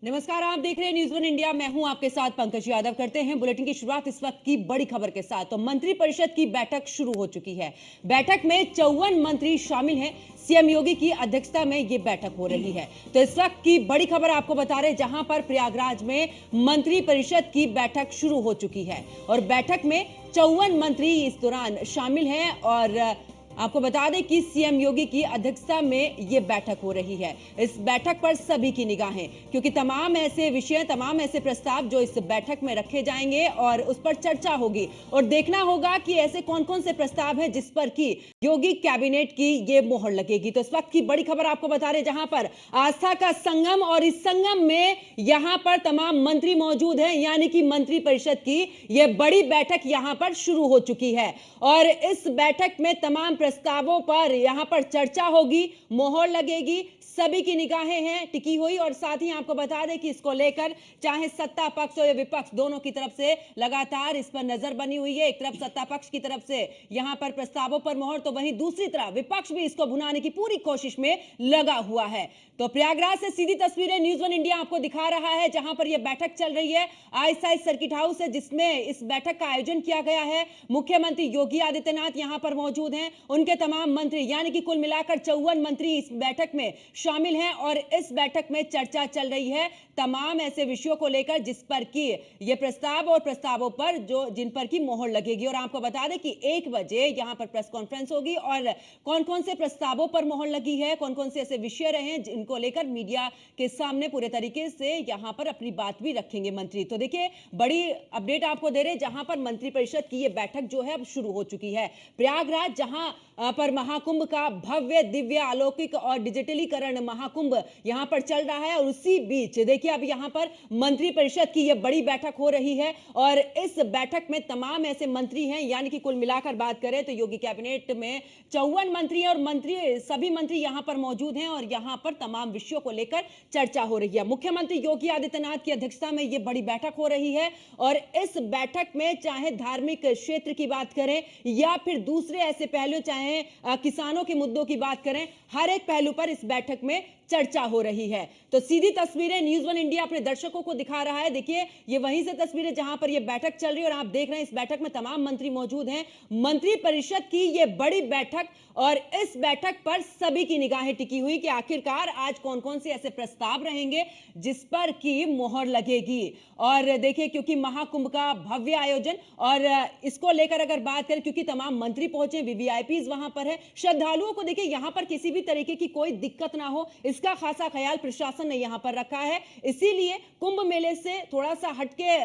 नमस्कार, आप देख रहे हैं न्यूज़ वन इंडिया। मैं हूं आपके साथ पंकज यादव। करते हैं बुलेटिन की शुरुआत इस वक्त की बड़ी खबर के साथ। तो मंत्रिपरिषद की बैठक शुरू हो चुकी है। बैठक में 54 मंत्री शामिल हैं। सीएम योगी की अध्यक्षता में ये बैठक हो रही है। तो इस वक्त की बड़ी खबर आपको बता रहे, जहां पर प्रयागराज में मंत्रिपरिषद की बैठक शुरू हो चुकी है और बैठक में 54 मंत्री इस दौरान शामिल हैं। और आपको बता दें कि सीएम योगी की अध्यक्षता में यह बैठक हो रही है। इस बैठक पर सभी की निगाहें, क्योंकि तमाम ऐसे विषय, तमाम ऐसे प्रस्ताव जो इस बैठक में रखे जाएंगे और उस पर चर्चा होगी और देखना होगा कि ऐसे कौन कौन से प्रस्ताव हैं जिस पर कि योगी कैबिनेट की ये मोहर लगेगी। तो इस वक्त की बड़ी खबर आपको बता रहे, जहां पर आस्था का संगम और इस संगम में यहां पर तमाम मंत्री मौजूद हैं, यानी कि मंत्रिपरिषद की यह बड़ी बैठक यहां पर शुरू हो चुकी है और इस बैठक में तमाम प्रस्तावों पर यहां पर चर्चा होगी, मोहर लगेगी, सभी की निगाहें हैं टिकी हुई। और साथ ही आपको बता दें कि इसको लेकर चाहे सत्ता पक्ष हो या विपक्ष, दोनों की तरफ से लगातार इस पर नजर बनी हुई है। एक तरफ सत्ता पक्ष की तरफ से यहां पर प्रस्तावों पर मोहर, तो वहीं दूसरी तरफ विपक्ष भी इसको भुनाने की पूरी कोशिश में लगा हुआ है। तो प्रयागराज से सीधी तस्वीरें न्यूज़ वन इंडिया आपको दिखा रहा है, जहां पर यह बैठक चल रही है। आईएसआई सर्किट हाउस है जिसमें इस बैठक का आयोजन किया गया है। मुख्यमंत्री योगी आदित्यनाथ यहां पर मौजूद हैं, उनके तमाम मंत्री, यानी कि कुल मिलाकर 54 मंत्री इस बैठक में शामिल हैं और इस बैठक में चर्चा चल रही है तमाम ऐसे विषयों को लेकर जिस पर कि ये प्रस्ताव और प्रस्तावों पर जिन पर की मोहर लगेगी। और आपको बता दें कि 1 बजे यहां पर प्रेस कॉन्फ्रेंस होगी और कौन कौन से प्रस्तावों पर मोहर लगी है, कौन कौन से ऐसे विषय रहे जिनको लेकर मीडिया के सामने पूरे तरीके से यहां पर अपनी बात भी रखेंगे मंत्री। तो देखिए, बड़ी अपडेट आपको दे रहे, जहां पर मंत्रिपरिषद की ये बैठक जो है अब शुरू हो चुकी है। प्रयागराज जहां पर महाकुंभ का भव्य, दिव्य, अलौकिक और डिजिटलीकरण महाकुंभ यहां पर चल रहा है और उसी बीच देखिए अब यहां पर मंत्रिपरिषद की यह बड़ी बैठक हो रही है और इस बैठक में तमाम ऐसे मंत्री हैं, यानी कि कुल मिलाकर बात करें तो योगी कैबिनेट में 54 मंत्री हैं और सभी मंत्री यहां पर मौजूद हैं और यहां पर तमाम विषयों को लेकर चर्चा हो रही है। मुख्यमंत्री योगी आदित्यनाथ की अध्यक्षता में यह बड़ी बैठक हो रही है और इस बैठक में चाहे धार्मिक क्षेत्र की बात करें या फिर दूसरे ऐसे पहलू, चाहे किसानों के मुद्दों की बात करें, हर एक पहलू पर इस बैठक में चर्चा हो रही है। तो सीधी तस्वीरें न्यूज़ वन इंडिया अपने दर्शकों को दिखा रहा है। देखिए, ये वहीं से तस्वीरें जहां पर ये बैठक चल रही है और आप देख रहे हैं इस बैठक में तमाम मंत्री मौजूद हैं। मंत्रिपरिषद की ये बड़ी बैठक और इस बैठक पर सभी की निगाहें टिकी हुई कि आखिरकार आज कौन कौन से ऐसे प्रस्ताव रहेंगे जिस पर की मोहर लगेगी। और देखिए, क्योंकि महाकुंभ का भव्य आयोजन और इसको लेकर अगर बात करें, क्योंकि तमाम मंत्री पहुंचे, वीवीआईपीज वहां पर है, श्रद्धालुओं को देखिए यहां पर किसी भी तरीके की कोई दिक्कत ना हो, इसका खासा ख्याल प्रशासन ने यहां पर रखा है। इसीलिए कुंभ मेले से थोड़ा सा हटके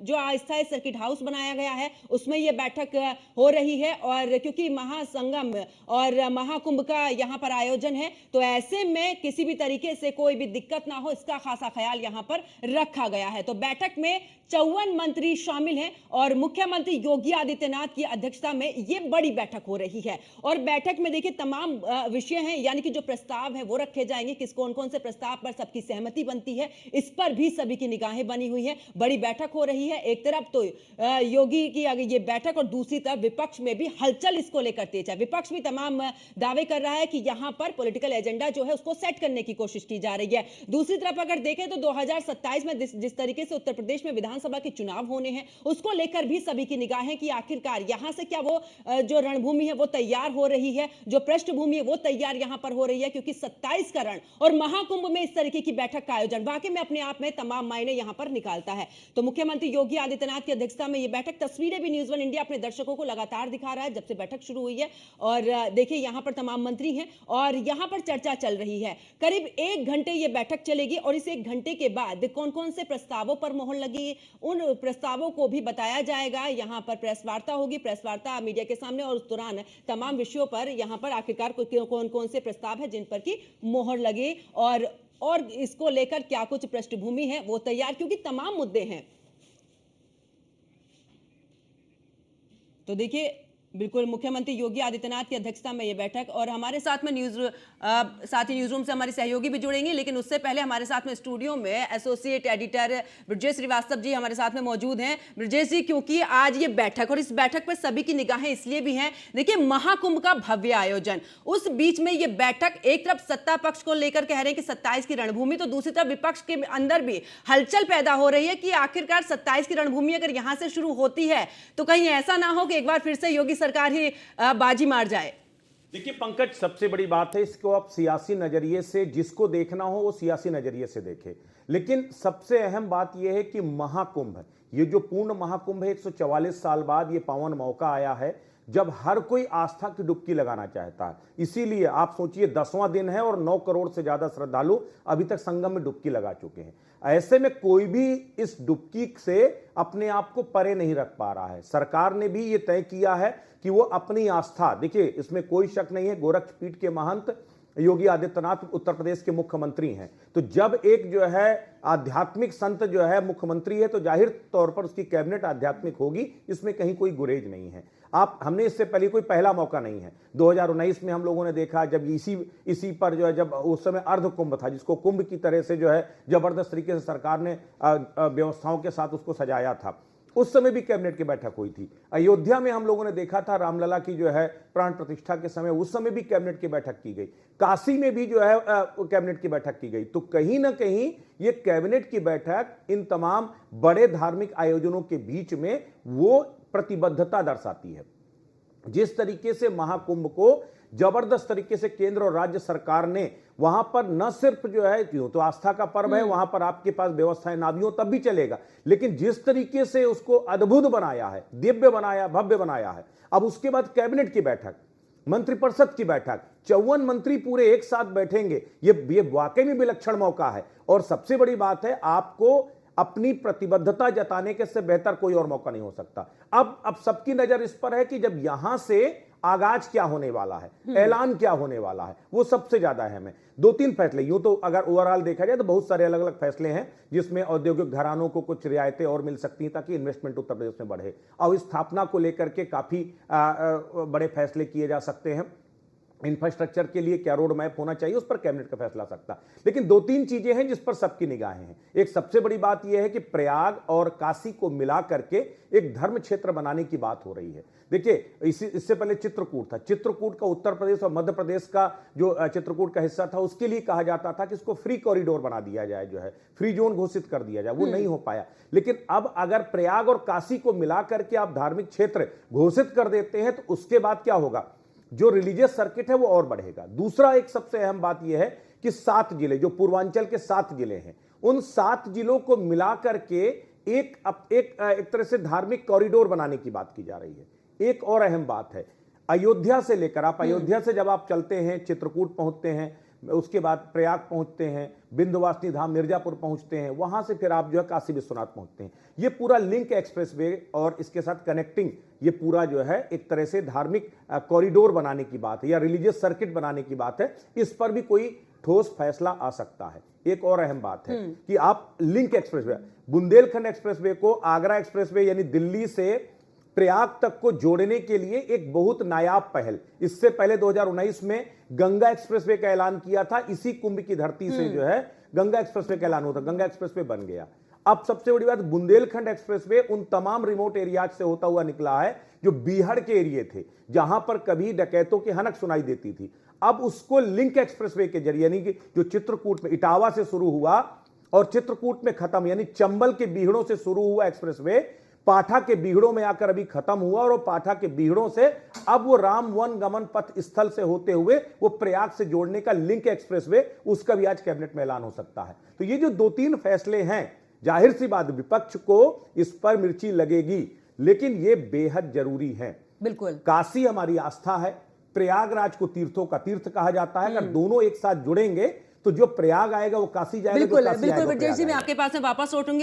जो अस्थायी सर्किट हाउस बनाया गया है उसमें यह बैठक हो रही है। और क्योंकि महासंगम और महाकुंभ का यहां पर आयोजन है, तो ऐसे में किसी भी तरीके से कोई भी दिक्कत ना हो, इसका खासा ख्याल यहां पर रखा गया है। तो बैठक में 54 मंत्री शामिल हैं और मुख्यमंत्री योगी आदित्यनाथ की अध्यक्षता में यह बड़ी बैठक हो रही है। और बैठक में देखिए तमाम विषय हैं, यानी कि जो प्रस्ताव है वो रखे जाएंगे, किस कौन कौन से प्रस्ताव पर सबकी सहमति बनती है, इस पर भी सभी की निगाहें बनी हुई है। बड़ी बैठक हो रही है। एक तरफ तो योगी की ये बैठक और दूसरी तरफ विपक्ष में भी हलचल इसको लेकर तेज है। विपक्ष भी तमाम दावे कर रहा है कि यहां पर पॉलिटिकल एजेंडा जो है उसको सेट करने की कोशिश की जा रही है। दूसरी तरफ अगर देखें तो 2027 में जिस तरीके से उत्तर प्रदेश में विधानसभा के चुनाव होने हैं, उसको लेकर भी सभी की निगाहें कि आखिरकार यहां से क्या वो जो रणभूमि है वो तैयार हो रही है, जो पृष्ठभूमि है वो तैयार यहां पर हो रही है। क्योंकि 27 का रण और महाकुंभ में इस तरीके की बैठक का आयोजन वाकई में अपने आप में तमाम मायने यहां पर निकालता है। तो मुख्यमंत्री योगी आदित्यनाथ की अध्यक्षता में यह बैठक, तस्वीरें भी न्यूज़ वन इंडिया अपने दर्शकों को लगातार दिखा रहा है जब से बैठक शुरू हुई है। और देखिए, यहां पर तमाम मंत्री हैं और यहां पर चर्चा चल रही है। करीब 1 घंटे यह बैठक चलेगी और इस 1 घंटे के बाद कौन कौन से प्रस्तावों पर मोहर लगी, उन प्रस्तावों को भी बताया जाएगा। यहां पर प्रेस वार्ता होगी, प्रेस वार्ता मीडिया के सामने, और उस दौरान तमाम विषयों पर यहां पर आखिरकार कौन कौन से प्रस्ताव है जिन पर की मोहर लगी और इसको लेकर क्या कुछ पृष्ठभूमि है वो तैयार, क्योंकि तमाम मुद्दे हैं। तो देखिए, बिल्कुल, मुख्यमंत्री योगी आदित्यनाथ की अध्यक्षता में ये बैठक, और हमारे साथ में साथ ही न्यूज रूम से हमारे सहयोगी भी जुड़ेंगे, लेकिन उससे पहले हमारे साथ में स्टूडियो में एसोसिएट एडिटर ब्रजेश श्रीवास्तव जी हमारे साथ में मौजूद हैं। ब्रजेश जी, क्योंकि आज ये बैठक, और इस बैठक पर सभी की निगाहें इसलिए भी हैं, देखिए महाकुंभ का भव्य आयोजन, उस बीच में ये बैठक एक तरफ सत्ता पक्ष को लेकर कह रहे हैं कि 27 की रणभूमि, तो दूसरी तरफ विपक्ष के अंदर भी हलचल पैदा हो रही है कि आखिरकार 27 की रणभूमि अगर यहां से शुरू होती है तो कहीं ऐसा ना हो कि एक बार फिर से योगी सरकार ही बाजी मार जाए। देखिए पंकज, सबसे बड़ी बात है, इसको आप सियासी नजरिए से, जिसको देखना हो वो सियासी नजरिए से देखे, लेकिन सबसे अहम बात यह है कि महाकुंभ, ये जो पूर्ण महाकुंभ है, 144 साल बाद ये पावन मौका आया है जब हर कोई आस्था की डुबकी लगाना चाहता है। इसीलिए आप सोचिए 10वां दिन है और 9 करोड़ से ज्यादा श्रद्धालु अभी तक संगम में डुबकी लगा चुके हैं। ऐसे में कोई भी इस डुबकी से अपने आप को परे नहीं रख पा रहा है। सरकार ने भी ये तय किया है कि वो अपनी आस्था, देखिए इसमें कोई शक नहीं है, गोरक्ष पीठ के महंत योगी आदित्यनाथ उत्तर प्रदेश के मुख्यमंत्री हैं, तो जब एक जो है आध्यात्मिक संत जो है मुख्यमंत्री है तो जाहिर तौर पर उसकी कैबिनेट आध्यात्मिक होगी, इसमें कहीं कोई गुरेज नहीं है। हमने इससे पहले कोई पहला मौका नहीं है। 2019 में हम लोगों ने देखा जब इसी पर जो है, जब उस समय अर्ध कुंभ था, जिसको कुंभ की तरह से जो है जबरदस्त तरीके से सरकार ने व्यवस्थाओं के साथ उसको सजाया था, उस समय भी कैबिनेट की बैठक हुई थी। अयोध्या में हम लोगों ने देखा था रामलला की जो है प्राण प्रतिष्ठा के समय, उस समय भी कैबिनेट की बैठक की गई। काशी में भी जो है कैबिनेट की बैठक की गई। तो कहीं ना कहीं ये कैबिनेट की बैठक इन तमाम बड़े धार्मिक आयोजनों के बीच में वो प्रतिबद्धता दर्शाती है। जिस तरीके से महाकुंभ को जबरदस्त तरीके से केंद्र और राज्य सरकार ने वहां पर न सिर्फ जो है, क्यों तो आस्था का पर्व है, वहां पर आपके पास व्यवस्थाएं ना भी हो तब भी चलेगा, लेकिन जिस तरीके से उसको अद्भुत बनाया है, दिव्य बनाया, भव्य बनाया है। अब उसके बाद कैबिनेट की बैठक, मंत्रिपरिषद की बैठक, 54 मंत्री पूरे एक साथ बैठेंगे, ये वाकई में विलक्षण मौका है। और सबसे बड़ी बात है, आपको अपनी प्रतिबद्धता जताने के से बेहतर कोई और मौका नहीं हो सकता। अब सबकी नजर इस पर है कि जब यहां से आगाज क्या होने वाला है, ऐलान क्या होने वाला है, वो सबसे ज्यादा अहम है। 2-3 फैसले, यूं तो अगर ओवरऑल देखा जाए तो बहुत सारे अलग अलग फैसले हैं जिसमें औद्योगिक घरानों को कुछ रियायतें और मिल सकती हैं ताकि इन्वेस्टमेंट उत्तर प्रदेश में बढ़े, और स्थापना को लेकर के काफी बड़े फैसले किए जा सकते हैं। इंफ्रास्ट्रक्चर के लिए क्या रोड मैप होना चाहिए, उस पर कैबिनेट का फैसला सकता। लेकिन 2-3 चीजें हैं जिस पर सबकी निगाहें हैं। एक सबसे बड़ी बात यह है कि प्रयाग और काशी को मिला करके एक धर्म क्षेत्र बनाने की बात हो रही है। देखिए इससे पहले चित्रकूट था, चित्रकूट का उत्तर प्रदेश और मध्य प्रदेश का जो चित्रकूट का हिस्सा था उसके लिए कहा जाता था कि इसको फ्री कॉरिडोर बना दिया जाए, जो है फ्री जोन घोषित कर दिया जाए, वो नहीं हो पाया। लेकिन अब अगर प्रयाग और काशी को मिला करके आप धार्मिक क्षेत्र घोषित कर देते हैं तो उसके बाद क्या होगा, जो रिलीजियस सर्किट है वो और बढ़ेगा। दूसरा एक सबसे अहम बात यह है कि 7 जिले, जो पूर्वांचल के 7 जिले हैं, उन 7 जिलों को मिला करके एक तरह से धार्मिक कॉरिडोर बनाने की बात की जा रही है। एक और अहम बात है, अयोध्या से लेकर, आप अयोध्या से जब आप चलते हैं, चित्रकूट पहुंचते हैं, उसके बाद प्रयाग पहुंचते हैं, विंध्यवासिनी धाम मिर्जापुर पहुंचते हैं, वहां से फिर आप जो है काशी विश्वनाथ पहुंचते हैं। ये पूरा लिंक एक्सप्रेसवे और इसके साथ कनेक्टिंग, ये पूरा जो है एक तरह से धार्मिक कॉरिडोर बनाने की बात है या रिलीजियस सर्किट बनाने की बात है। इस पर भी कोई ठोस फैसला आ सकता है। एक और अहम बात है कि आप लिंक एक्सप्रेसवे, बुंदेलखंड एक्सप्रेसवे को आगरा एक्सप्रेसवे यानी दिल्ली से प्रयाग तक को जोड़ने के लिए एक बहुत नायाब पहल, इससे पहले 2019 में गंगा एक्सप्रेसवे का ऐलान किया था। इसी कुंभ की धरती से जो है गंगा एक्सप्रेसवे का ऐलान होता, गंगा एक्सप्रेसवे बन गया। अब सबसे बड़ी बात, बुंदेलखंड एक्सप्रेसवे उन तमाम रिमोट एरियाज से होता हुआ निकला है जो बिहार के एरिया थे, जहां पर कभी डकैतों की हनक सुनाई देती थी। अब उसको लिंक एक्सप्रेसवे के जरिए, यानी कि जो चित्रकूट में इटावा से शुरू हुआ और चित्रकूट में खत्म, यानी चंबल के बीहड़ों से शुरू हुआ एक्सप्रेसवे पाठा के बीहड़ों में आकर अभी खत्म हुआ, और पाठा के बीहड़ों से अब वो राम वन गमन पथ स्थल से होते हुए वो प्रयाग से जोड़ने का लिंक एक्सप्रेसवे, उसका भी आज कैबिनेट में ऐलान हो सकता है। तो ये जो 2-3 फैसले हैं, जाहिर सी बात विपक्ष को इस पर मिर्ची लगेगी, लेकिन ये बेहद जरूरी है। बिल्कुल, काशी हमारी आस्था है, प्रयागराज को तीर्थों का तीर्थ कहा जाता है। अगर दोनों एक साथ जुड़ेंगे तो जो प्रयाग आएगा वो काशी जाएगा। बिल्कुल, बिल्कुल ब्रजेश जी, मैं आपके पास में वापस लौटूंगी।